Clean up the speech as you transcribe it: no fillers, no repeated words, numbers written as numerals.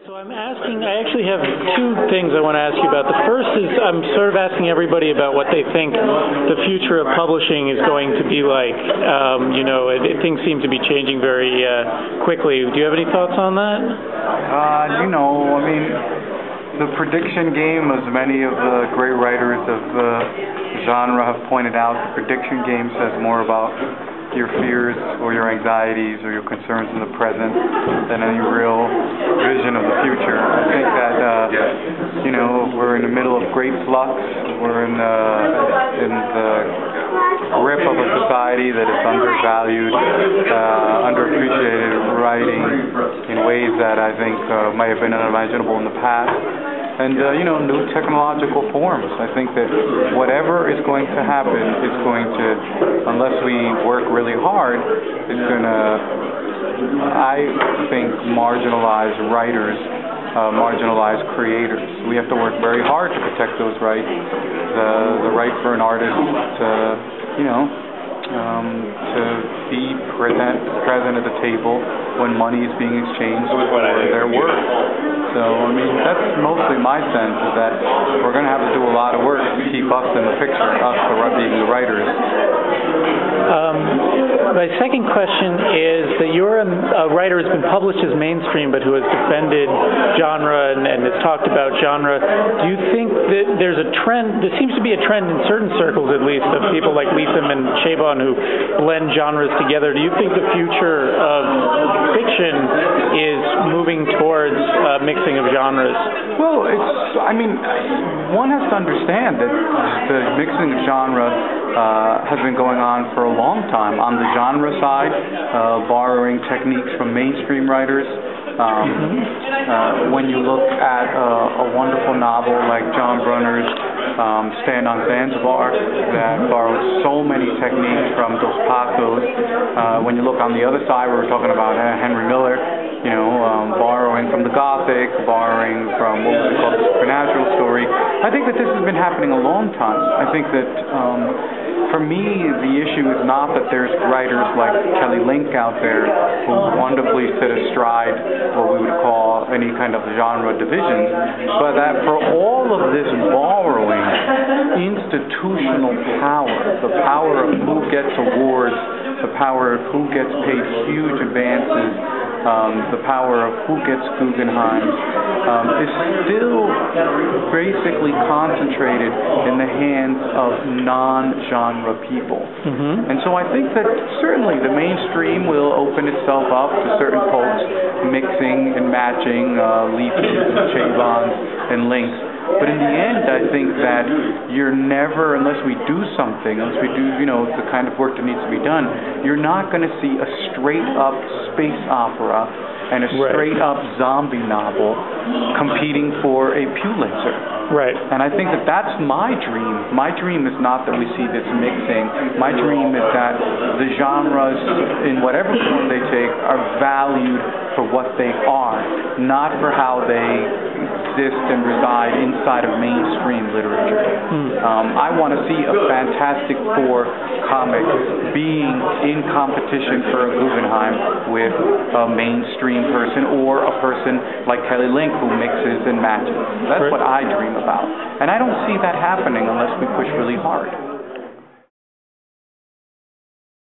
So I actually have two things I want to ask you about. The first is I'm sort of asking everybody about what they think the future of publishing is going to be like. Things seem to be changing very quickly. Do you have any thoughts on that? The prediction game, as many of the great writers of the genre have pointed out, the prediction game says more about your fears or your anxieties or your concerns in the present than any real vision of the future. I think that we're in the middle of great flux. We're in the grip of a society that is undervalued, underappreciated writing in ways that I think might have been unimaginable in the past. And, new technological forms. I think that whatever is going to happen is going to, unless we work really hard, is going to, I think, marginalize writers, marginalize creators. We have to work very hard to protect those rights. The right for an artist to be present at the table when money is being exchanged for their work. So, that's mostly my sense, is that we're going to have to do a lot of work to keep us in the picture, us being the writers. My second question is that you're a writer who's been published as mainstream but who has defended genre and has talked about genre. Do you think that there's a trend, there seems to be a trend in certain circles at least, of people like Leatham and Chabon who blend genres together? Do you think the future of fiction is moving towards mixing of genres? Well, one has to understand that the mixing of genre has been going on for a long time. On the genre side, borrowing techniques from mainstream writers. When you look at a wonderful novel like John Brunner's Stand on Zanzibar, that borrows so many techniques from Dos Passos. When you look on the other side, we were talking about Henry Miller, borrowing from the Gothic, borrowing from what was called the supernatural story. I think that this has been happening a long time. I think that for me, the issue is not that there's writers like Kelly Link out there who wonderfully sit astride what we would call any kind of genre division, but that for all of this borrowing, institutional power, the power of who gets awards, the power of who gets paid huge advances, the power of who gets Guggenheim, is still basically concentrated in the hands of non-genre people. And so I think that certainly the mainstream will open itself up to certain folks mixing and matching Leathams and Chabons and Links. But in the end, I think that you're never, unless we do something, unless we do, the kind of work that needs to be done, you're not going to see a straight-up space opera and a straight-up zombie novel competing for a Pulitzer. Right. And I think that that's my dream. My dream is not that we see this mixing. My dream is that the genres, in whatever form they take, are valued for what they are, not for how they exist and reside inside of mainstream literature. I want to see a Fantastic Four comic being in competition for a Guggenheim with a mainstream person or a person like Kelly Link who mixes and matches. That's what I dream about. And I don't see that happening unless we push really hard.